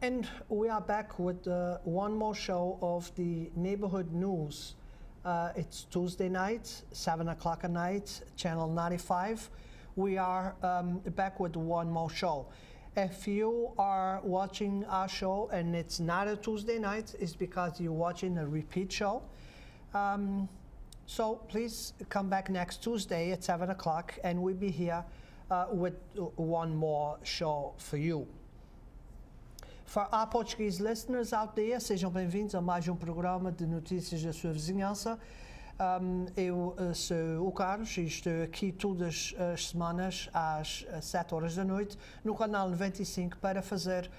And we are back with one more show of the neighborhood news. It's Tuesday night, 7 o'clock at night, channel 95. We are back with one more show. If you are watching our show and it's not a Tuesday night, it's because you're watching a repeat show. So please come back next Tuesday at 7 o'clock and we'll be here with one more show for you. For our Portuguese listeners out there, sejam bem-vindos a mais programa de notícias da sua vizinhança. Eu sou o Carlos e estou aqui todas as semanas às 7 horas da noite no canal 95 para fazer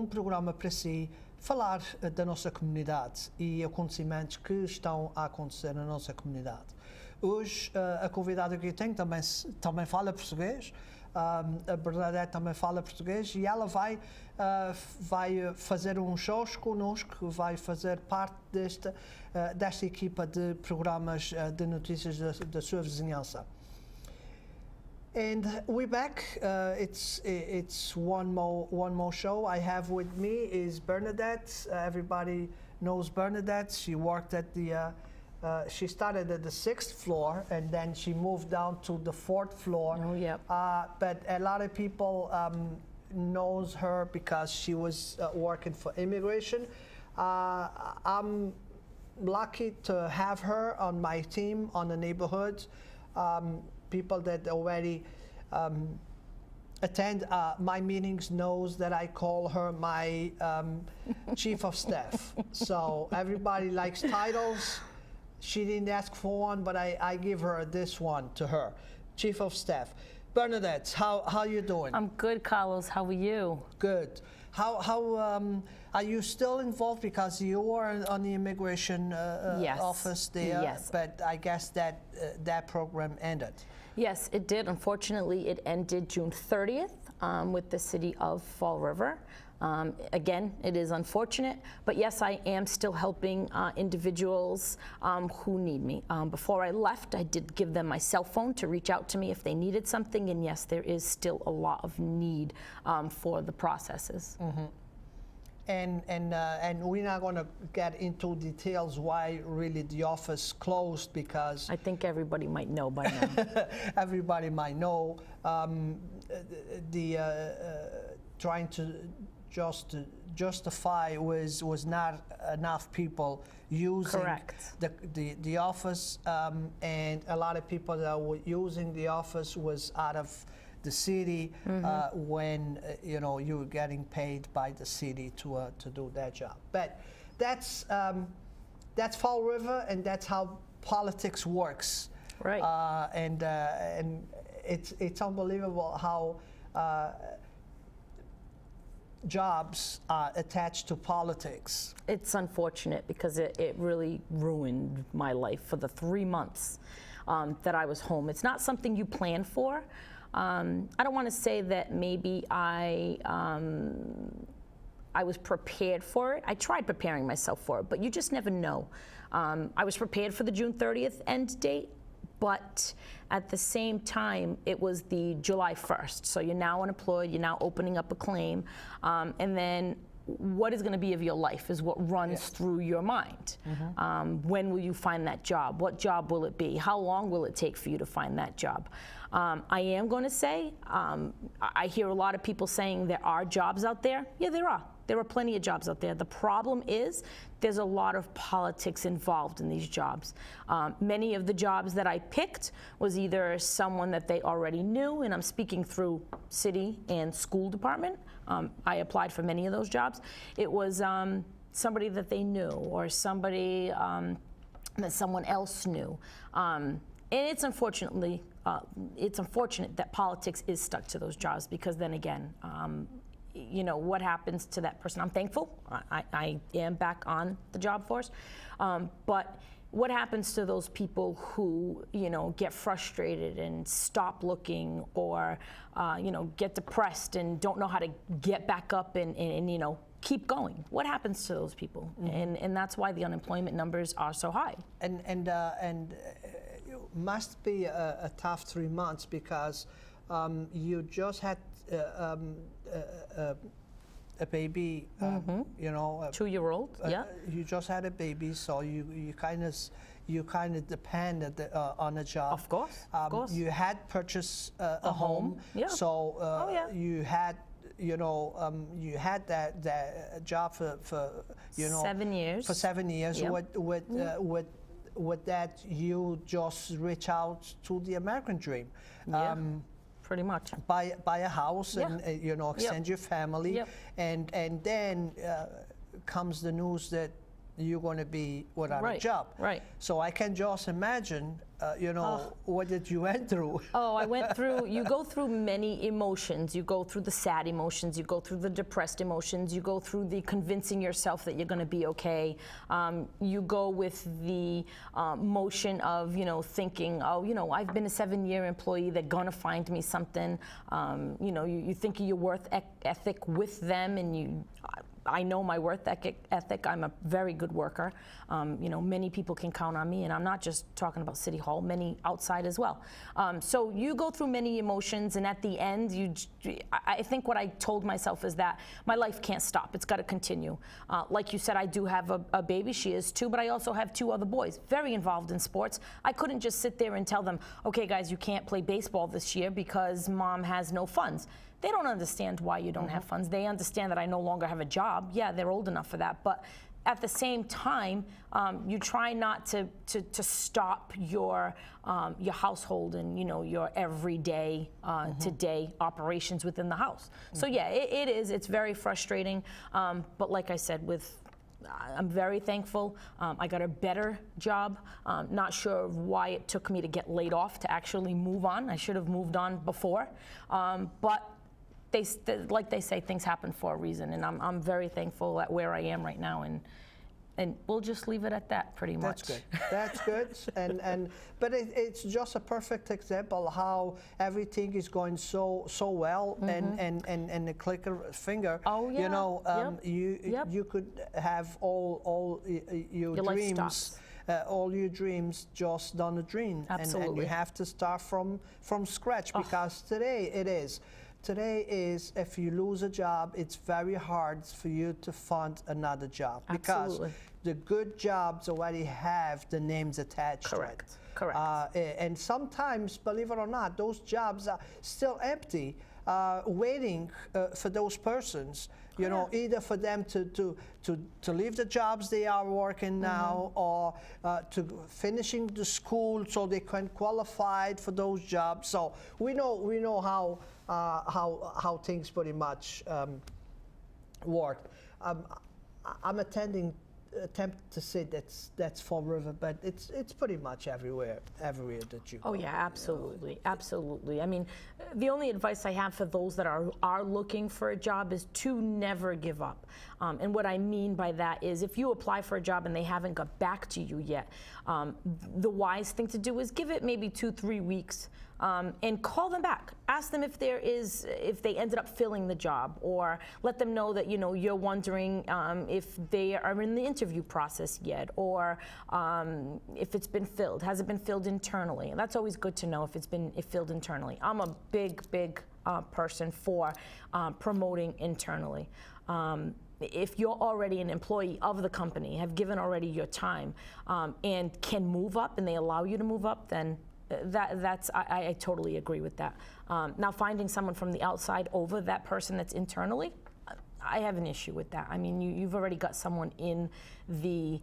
programa para si, falar da nossa comunidade e acontecimentos que estão a acontecer na nossa comunidade. Hoje a convidada que eu tenho também fala português. A Bernadette também fala português e ela vai fazer shows connosco, vai fazer parte desta equipa de programas de notícias da sua vizinhança. And we're back. It's one more show. I have with me is Bernadette. Everybody knows Bernadette. She worked at she started at the 6th floor and then she moved down to the 4th floor. Oh, yep. But a lot of people knows her because she was working for immigration. I'm lucky to have her on my team on the neighborhood. People that already attend my meetings knows that I call her my chief of staff. So everybody likes titles. She didn't ask for one, but I give her this one to her, Chief of Staff. Bernadette, how you doing? I'm good, Carlos. How are you? Good. How are you still involved because you were on the immigration yes. office there? Yes. But I guess that program ended. Yes, it did. Unfortunately, it ended June 30th with the city of Fall River. Again, it is unfortunate, but yes, I am still helping individuals who need me. Before I left, I did give them my cell phone to reach out to me if they needed something, and yes, there is still a lot of need for the processes. Mm-hmm. And we're not going to get into details why really the office closed because I think everybody might know by now. Everybody might know. Trying to just justify was not enough people using Correct. the office, and a lot of people that were using the office was out of the city when you were getting paid by the city to do that job. But that's Fall River, and that's how politics works. Right. And it's unbelievable how jobs are attached to politics. It's unfortunate because it really ruined my life for the 3 months that I was home. It's not something you plan for. I don't want to say that maybe I was prepared for it. I tried preparing myself for it, but you just never know. I was prepared for the June 30th end date, but at the same time, it was the July 1st. So you're now unemployed, you're now opening up a claim, and then what is going to be of your life is what runs through your mind. When will you find that job? What job will it be? How long will it take for you to find that job? I am going to say, I hear a lot of people saying there are jobs out there. Yeah, there are. There are plenty of jobs out there. The problem is there's a lot of politics involved in these jobs. Many of the jobs that I picked was either someone that they already knew, and I'm speaking through city and school department. I applied for many of those jobs. It was somebody that they knew or somebody that someone else knew. And it's unfortunate that politics is stuck to those jobs because then again, what happens to that person? I'm thankful. I am back on the job force. But what happens to those people who, get frustrated and stop looking or, get depressed and don't know how to get back up and keep going? What happens to those people? And that's why the unemployment numbers are so high. And it must be a tough 3 months because you just had a baby, you know, 2-year-old, yeah. you just had a baby, so you kind of depend on a job. Of course, of course. You had purchased a home, yeah. so yeah. you had, you know, you had that job for you know 7 years. For 7 years. Yep. With that, you just reach out to the American dream. Yeah. Pretty much. Buy a house and you know, extend your family, Yep. and then comes the news that you're going to be without a job. Right. So I can just imagine, you know, what did you went through? Oh, I went through, you go through many emotions. You go through the sad emotions, you go through the depressed emotions, you go through the convincing yourself that you're going to be okay. You go with the motion of, you know, thinking, oh, you know, I've been a 7-year employee, they're going to find me something. You know, you think of your worth ethic with them, and I know my worth ethic. I'm a very good worker. You know, many people can count on me, and I'm not just talking about City Hall, many outside as well. So you go through many emotions, and at the end, I think what I told myself is that my life can't stop. It's got to continue. Like you said, I do have a baby. She is 2, but I also have 2 other boys, very involved in sports. I couldn't just sit there and tell them, okay, guys, you can't play baseball this year because mom has no funds. They don't understand why you don't have funds. They understand that I no longer have a job. Yeah, they're old enough for that. But at the same time, you try not to stop your household and, you know, your everyday today operations within the house. So yeah, it's very frustrating. But like I said, I'm very thankful. I got a better job. Not sure why it took me to get laid off to actually move on. I should have moved on before. But like they say, things happen for a reason, and I'm very thankful at where I am right now, and we'll just leave it at that, pretty much. That's good. That's good. But it's just a perfect example how everything is going so well, and the click of a finger. Oh yeah. You know, you could have all your dreams. All your dreams just done a dream. Absolutely. And you have to start from scratch, because today if you lose a job, it's very hard for you to find another job. Absolutely. Because the good jobs already have the names attached to it. Correct. And sometimes, believe it or not, those jobs are still empty, waiting for those persons. You know, either for them to leave the jobs they are working now, or to finishing the school so they can qualify for those jobs. So we know how things pretty much work. I'm attempt to say that's Fall River, but it's pretty much everywhere that you go. Oh yeah, absolutely, absolutely. I mean, the only advice I have for those that are looking for a job is to never give up. And what I mean by that is, if you apply for a job and they haven't got back to you yet, the wise thing to do is give it maybe 2-3 weeks. And call them back. Ask them if they ended up filling the job, or let them know that, you know, you're wondering if they are in the interview process yet, or if it's been filled. Has it been filled internally? And that's always good to know if it's been filled internally. I'm a big person for promoting internally. If you're already an employee of the company, have given already your time, and can move up, and they allow you to move up, then I totally agree with that. Now, finding someone from the outside over that person that's internally, I have an issue with that. I mean, you've already got someone in the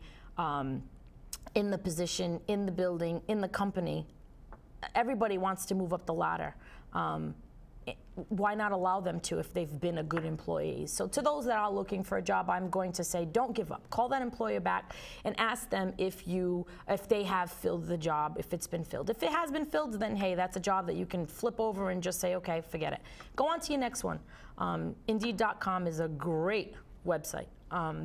position, in the building, in the company. Everybody wants to move up the ladder. Why not allow them to if they've been a good employee? So to those that are looking for a job, I'm going to say, don't give up. Call that employer back and ask them if they have filled the job, if it's been filled. If it has been filled, then hey, that's a job that you can flip over and just say, okay, forget it. Go on to your next one. Indeed.com is a great website.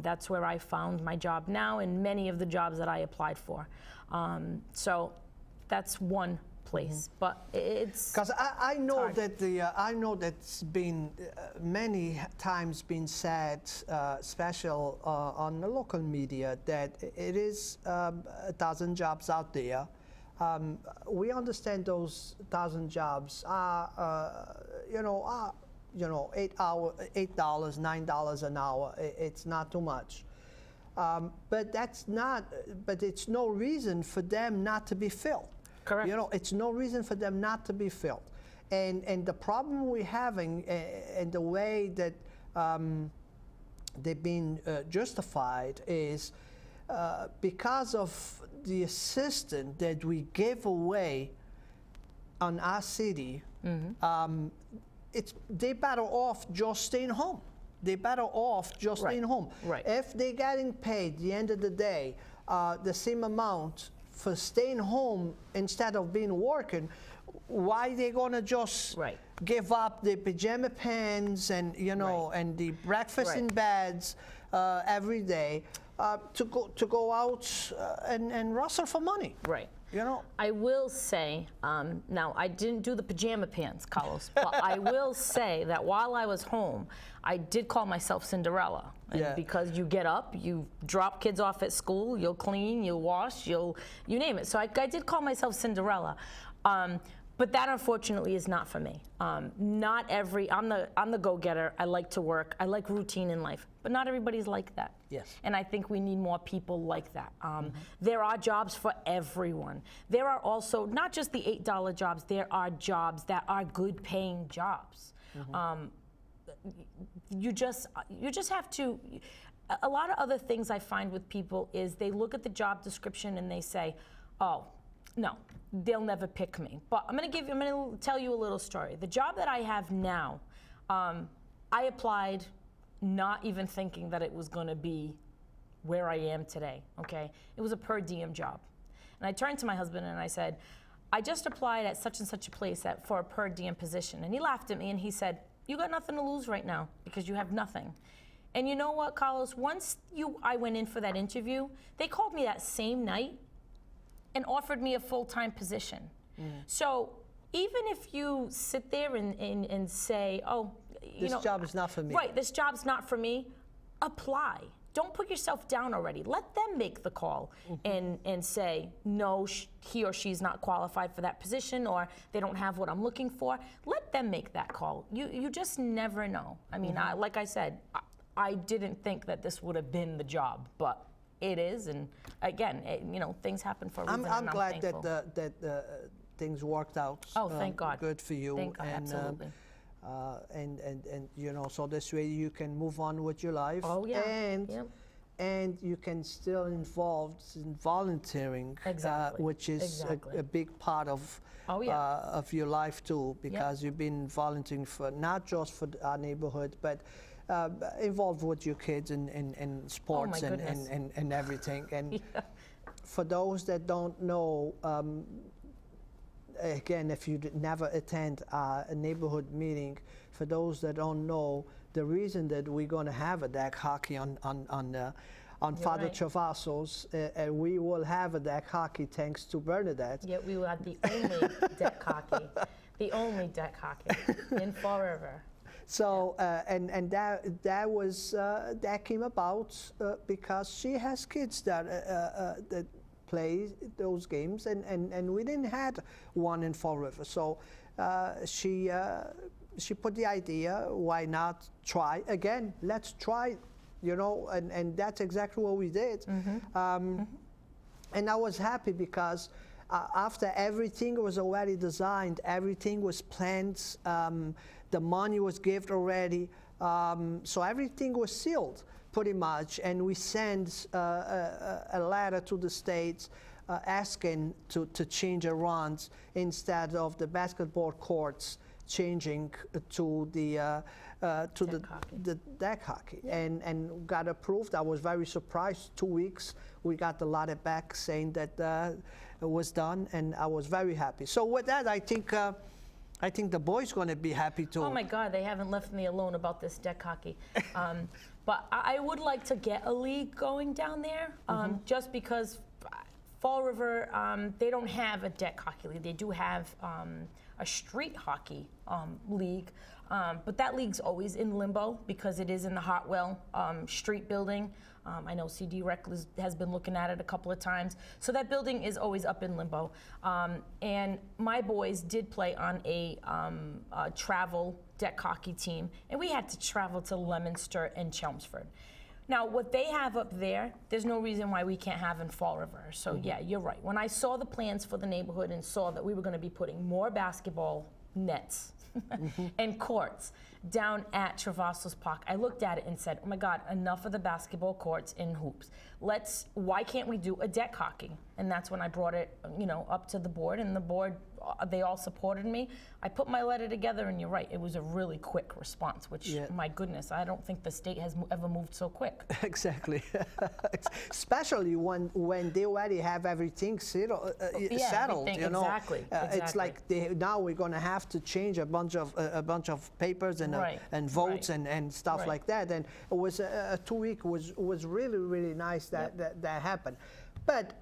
That's where I found my job now and many of the jobs that I applied for. So that's one place, but it's because I know that I know that's been many times been said, special on the local media, that it is 1,000 jobs out there. We understand those 1,000 jobs are $8, $9 an hour. It's not too much. But it's no reason for them not to be filled. Correct. It's no reason for them not to be filled. And the problem we're having, and the way that they've been justified, is because of the assistance that we gave away on our city. They better off just staying home. They better off just staying home. Right. If they're getting paid at the end of the day the same amount for staying home instead of being working, why they gonna just give up the pajama pants and and the breakfast in beds every day to go out and rustle for money? Right. I will say, now I didn't do the pajama pants, Carlos, but I will say that while I was home, I did call myself Cinderella. And because you get up, you drop kids off at school, you'll clean, you'll wash, you name it. So I did call myself Cinderella. But that unfortunately is not for me. I'm the go-getter. I like to work. I like routine in life, but not everybody's like that. Yes. And I think we need more people like that. There are jobs for everyone. There are also not just the $8 jobs. There are jobs that are good-paying jobs. You just have to. A lot of other things I find with people is they look at the job description and they say, "Oh, no, they'll never pick me." But I'm going to tell you a little story. The job that I have now, I applied not even thinking that it was going to be where I am today, okay? It was a per diem job. And I turned to my husband and I said, "I just applied at such and such a place for a per diem position." And he laughed at me and he said, "You got nothing to lose right now because you have nothing." And you know what, Carlos? Once I went in for that interview, they called me that same night and offered me a full-time position. So even if you sit there and say, "Oh, this job is not for me." Right, this job's not for me, apply. Don't put yourself down already. Let them make the call and say, "No, he or she's not qualified for that position," or "They don't have what I'm looking for." Let them make that call. You just never know. I mean, like I said, I didn't think that this would have been the job, but it is, and again, things happen for a reason. I'm glad that things worked out. Oh, thank God. Good for you. Thank God, absolutely. And so this way you can move on with your life. Oh yeah. And you can still involved in volunteering, which is a big part of your life too, because you've been volunteering for not just for our neighborhood, but involved with your kids in sports and everything. And for those that don't know, again, if you never attend a neighborhood meeting, for those that don't know, the reason that we're going to have a deck hockey on Father Travasso's, and we will have a deck hockey thanks to Bernadette. Yeah, we will have the only deck hockey, in Fall River. So and that came about because she has kids that play those games, and we didn't have one in Fall River. So she put the idea, why not try again? Let's try, and that's exactly what we did. And I was happy because after everything was already designed, everything was planned. The money was given already, so everything was sealed pretty much, and we sent a letter to the states asking to change around instead of the basketball courts changing to the deck hockey, and got approved. I was very surprised. 2 weeks, we got the letter back saying that it was done, and I was very happy. So with that, I think the boys going to be happy too. Oh my God, they haven't left me alone about this deck hockey. But I would like to get a league going down there, just because Fall River, they don't have a deck hockey league. They do have a street hockey league. But that league's always in limbo because it is in the Hartwell Street building. I know CD Rec has been looking at it a couple of times. So that building is always up in limbo. And my boys did play on a travel deck hockey team, and we had to travel to Leominster and Chelmsford. Now, what they have up there, there's no reason why we can't have in Fall River. So yeah, you're right. When I saw the plans for the neighborhood and saw that we were going to be putting more basketball nets and courts down at Travassos Park, I looked at it and said, oh my God, enough of the basketball courts and hoops. Why can't we do a deck hockey? And that's when I brought it, up to the board, and the board, they all supported me. I put my letter together, and you're right, it was a really quick response, which, my goodness, I don't think the state has ever moved so quick. Exactly. Especially when they already have everything settled, everything, you know. Exactly. It's like now we're going to have to change a bunch of papers and votes and stuff like that. And it was a 2 week was really, really nice that happened. But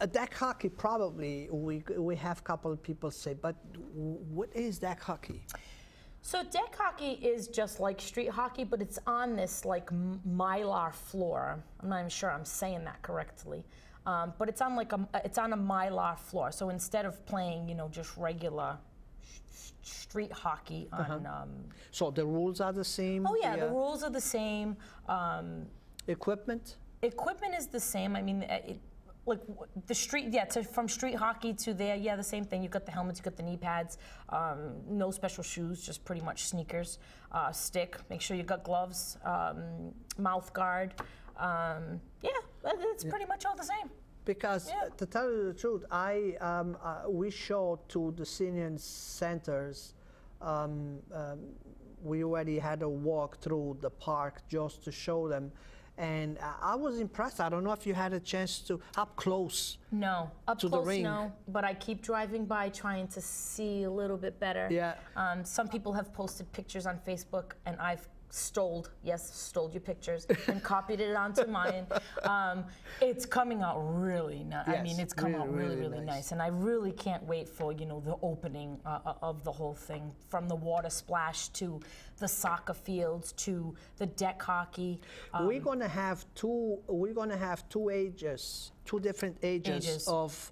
a deck hockey, probably we have a couple of people say, but what is deck hockey? So deck hockey is just like street hockey, but it's on this like mylar floor. I'm not even sure I'm saying that correctly, but it's on a mylar floor. So instead of playing, just regular street hockey on. So the rules are the same. Oh yeah, the rules are the same. Equipment. Equipment is the same. I mean, like the street, from street hockey to there, the same thing. You've got the helmets, you've got the knee pads, no special shoes, just pretty much sneakers, stick. Make sure you got gloves, mouth guard. It's pretty much all the same. Because to tell you the truth, we showed to the senior centers. We already had a walk through the park just to show them. And I was impressed. I don't know if you had a chance to up close. No, up to close, the ring. No. But I keep driving by trying to see a little bit better. Yeah. Some people have posted pictures on Facebook, and I've stole your pictures and copied it onto mine. It's coming out really nice. Yes, I mean, it's come out really, really nice. nice. And I really can't wait for, the opening of the whole thing, from the water splash to the soccer fields to the deck hockey. We're gonna have two different ages of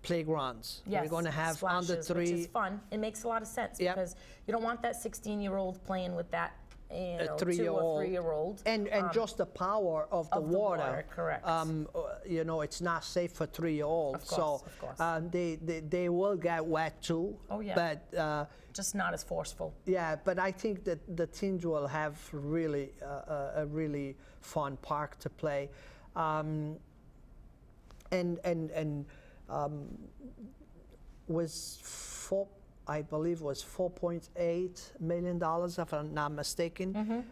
playgrounds. Yes, we're going to have splashes, under 3. which is fun. It makes a lot of sense because you don't want that 16-year-old playing with that 2 or 3-year-old. And just the power of the water. Correct. It's not safe for 3-year-olds. Of course. They will get wet too. Oh yeah. But just not as forceful. Yeah, but I think that the teens will have really a really fun park to play, I believe was $4.8 million, if I'm not mistaken,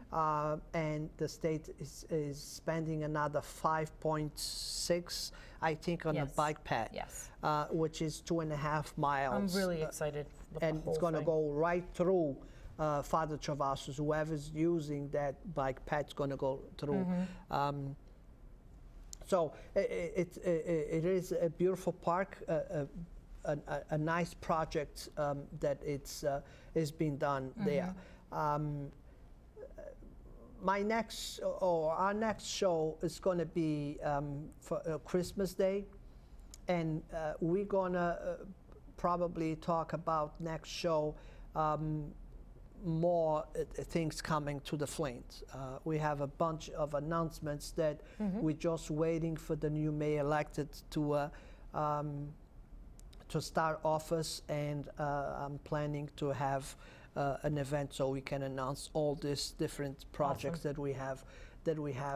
and the state is spending another 5.6, I think, on a bike path, which is 2.5 miles. I'm really excited. And it's going to go right through Father Travassos. Whoever's using that bike path is going to go through. So it is a beautiful park, a nice project that is being done there. Our next show is going to be for Christmas Day, and we're going to probably talk about next show more things coming to the Flint. We have a bunch of announcements that we're just waiting for the new mayor elected to start office, and I'm planning to have an event so we can announce all these different projects that we have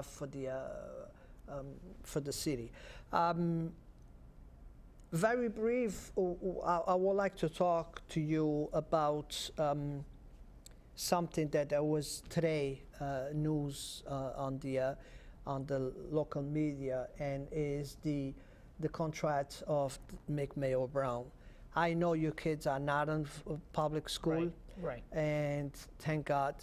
for the city. Very brief, I would like to talk to you about something that was today news on the local media, and is the contract of Mayor Brown. I know your kids are not in public school, right? And thank God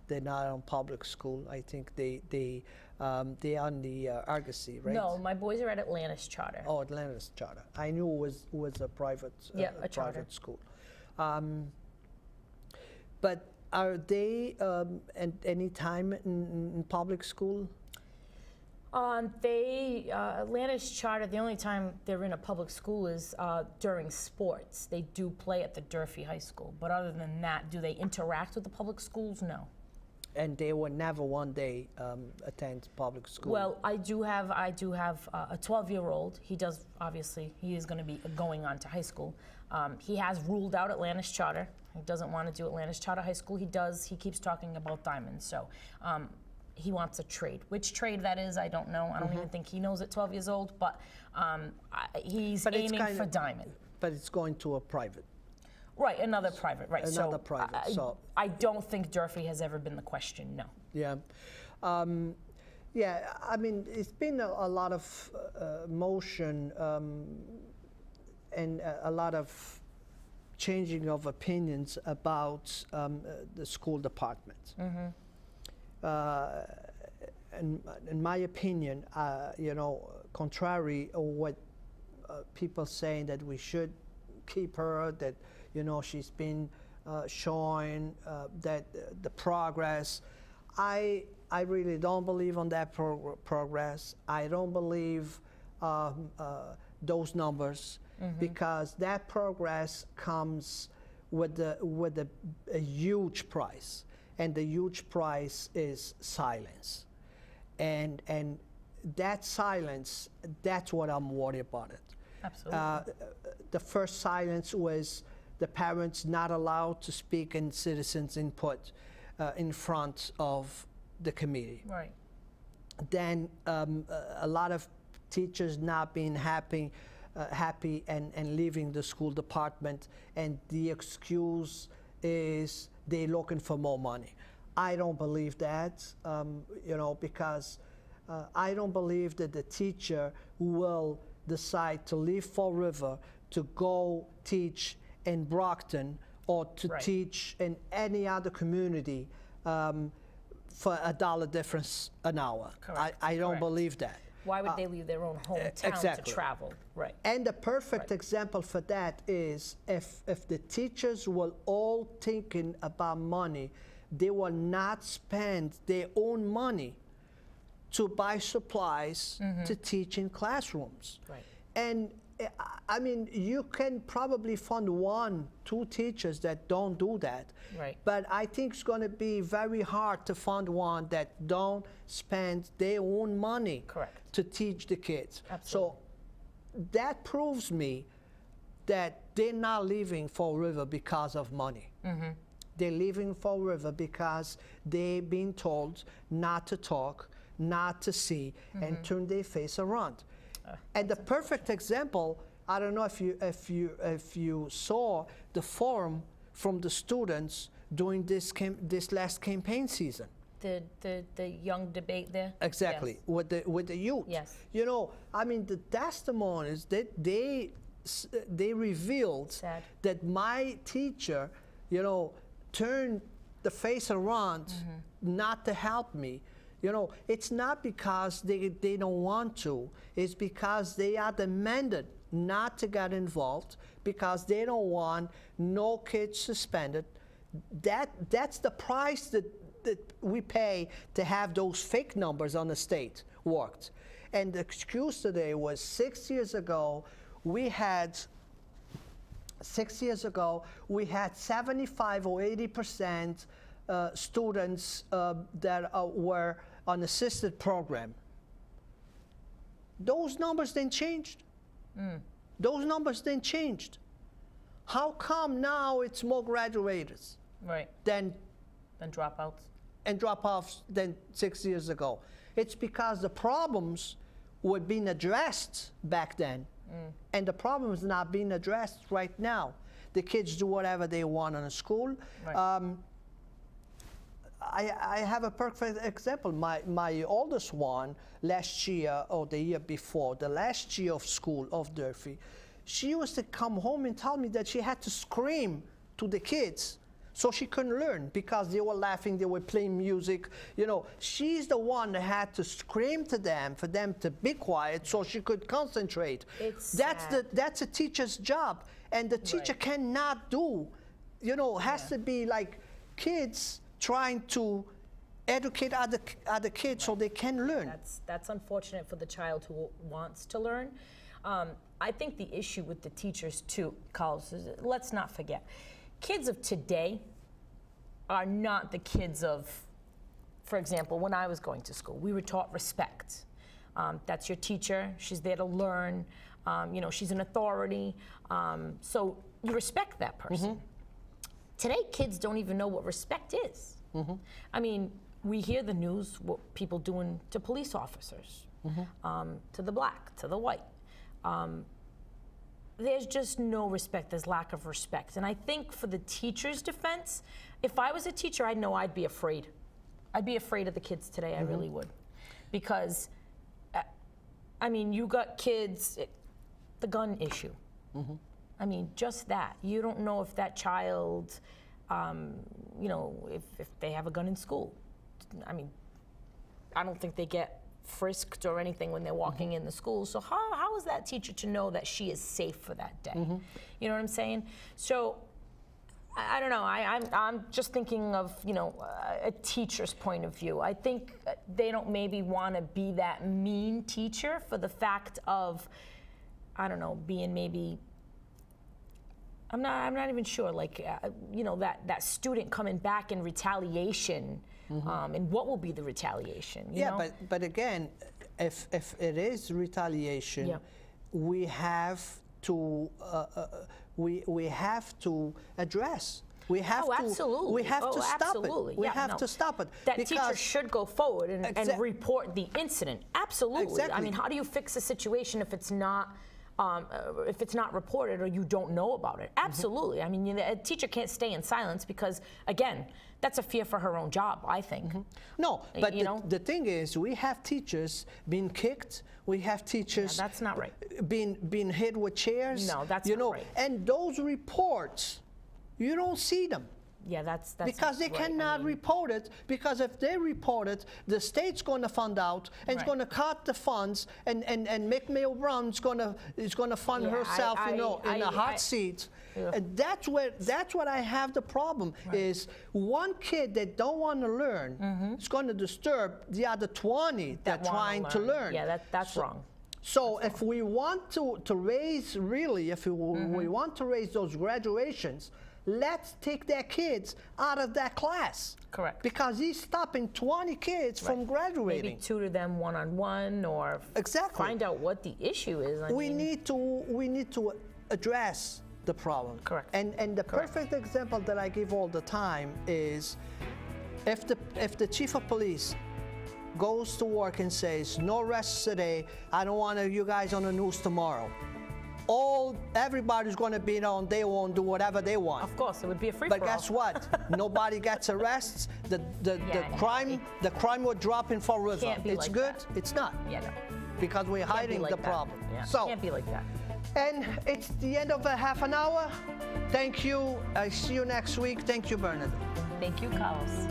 they're not on public school. I think they are on the Argosy, right? No, my boys are at Atlantis Charter. Oh, Atlantis Charter. I knew it was a private a charter school. But are they at any time in public school? Atlanta's charter, the only time they're in a public school is during sports. They do play at the Durfee High School, but other than that, do they interact with the public schools? No. And they will never one day attend public school. Well, I do have a 12-year-old. He does, obviously, he is going to be going on to high school. He has ruled out Atlanta's charter. He doesn't want to do Atlanta's charter high school. He keeps talking about Diamond. So he wants a trade. Which trade that is, I don't know. I don't even think he knows at 12 years old, but he's aiming for Diamond. But it's going to a private. Right, another private, right. Another private, I don't think Durfee has ever been the question, no. Yeah. Yeah, I mean, it's been a lot of motion and a lot of changing of opinions about the school department. In my opinion, contrary to what people saying that we should keep her, that she's been showing that the progress. I really don't believe on that progress. I don't believe those numbers because that progress comes with a huge price, and the huge price is silence, and that silence, that's what I'm worried about it. Absolutely. The first silence was the parents not allowed to speak in citizens' input in front of the committee. Right. Then a lot of teachers not being happy and leaving the school department, and the excuse is they're looking for more money. I don't believe that, because I don't believe that the teacher will decide to leave Fall River to go teach in Brockton or to teach in any other community for $1 difference an hour. Correct. I don't believe that. Why would they leave their own hometown to travel? Right. And the perfect example for that is if the teachers were all thinking about money, they will not spend their own money to buy supplies to teach in classrooms. Right. And I mean, you can probably find 1, 2 teachers that don't do that. Right. But I think it's going to be very hard to find one that don't spend their own money to teach the kids. Absolutely. So that proves me that they're not leaving Fall River because of money. They're leaving Fall River because they've been told not to talk, not to see, and turn their face around. And the perfect example, I don't know if you saw the forum from the students during this last campaign season. The young debate there. Exactly, yes. with the youth. Yes. I mean, the testimonies that they revealed that my teacher, turned the face around not to help me. It's not because they don't want to. It's because they are demanded not to get involved because they don't want no kids suspended. That's the price that we pay to have those fake numbers on the state worked. And the excuse today was 6 years ago, we had 75 or 80% students that were on assisted program. Those numbers then changed. Those numbers then changed. How come now it's more graduates than dropouts? And dropouts than 6 years ago. It's because the problems were being addressed back then, and the problem is not being addressed right now. The kids do whatever they want in a school. I have a perfect example. My oldest one, last year or the year before, the last year of school of Durfee, she used to come home and tell me that she had to scream to the kids so she couldn't learn because they were laughing, they were playing music. She's the one that had to scream to them for them to be quiet so she could concentrate. It's that's a teacher's job, and the teacher cannot do has to be like kids trying to educate other kids so they can learn. That's unfortunate for the child who wants to learn. I think the issue with the teachers too, Carlos, is let's not forget, kids of today are not the kids of, for example, when I was going to school, we were taught respect. That's your teacher, she's there to learn, she's an authority, so you respect that person. Today, kids don't even know what respect is. I mean, we hear the news, what people doing to police officers, to the black, to the white. There's just no respect, there's lack of respect. And I think for the teacher's defense, if I was a teacher, I know I'd be afraid. I'd be afraid of the kids today, I really would. Because, I mean, you got kids, the gun issue. I mean, just that. You don't know if that child, if they have a gun in school. I mean, I don't think they get frisked or anything when they're walking in the school. So how is that teacher to know that she is safe for that day? You know what I'm saying? So I don't know. I'm just thinking of a teacher's point of view. I think they don't maybe want to be that mean teacher for the fact of, I don't know, being maybe. I'm not even sure. Like that student coming back in retaliation. And what will be the retaliation? You know? but again, if it is retaliation, we have to we have to address. We have absolutely. We have to stop absolutely. it. We have to stop it. That teacher should go forward and report the incident. Absolutely. Exactly. I mean, how do you fix a situation if it's not reported or you don't know about it? Absolutely. I mean, a teacher can't stay in silence because, again, that's a fear for her own job, I think. No, but the thing is, we have teachers being kicked. We have teachers that's not right. being hit with chairs. No, that's not right. And those reports, you don't see them. Yeah, that's because they right. cannot report it, because if they report it, the state's going to find out and it's going to cut the funds, and Mick Mayo Brown is going to fund herself, in a hot seat. Yeah. And that's what I have the problem is one kid that don't want to learn is going to disturb the other 20 that trying to learn. Yeah, that's wrong. So if we want to raise, really, if we want to raise those graduations, let's take their kids out of that class. Correct. Because he's stopping 20 kids from graduating. Maybe tutor them one-on-one or find out what the issue is. We need to address the problem. Correct. And the perfect example that I give all the time is if the chief of police goes to work and says, no arrests today, I don't want you guys on the news tomorrow. Everybody's going to be on. They won't do whatever they want. Of course, it would be a free-for-all. But guess what? Nobody gets arrests. The crime will drop in Fall River. Can't be it's like good. that. It's not. Yeah, no. Because we're hiding like the that. problem. Yeah. So Can't be like that. And it's the end of a half an hour. Thank you. I see you next week. Thank you, Bernadette. Thank you, Carlos.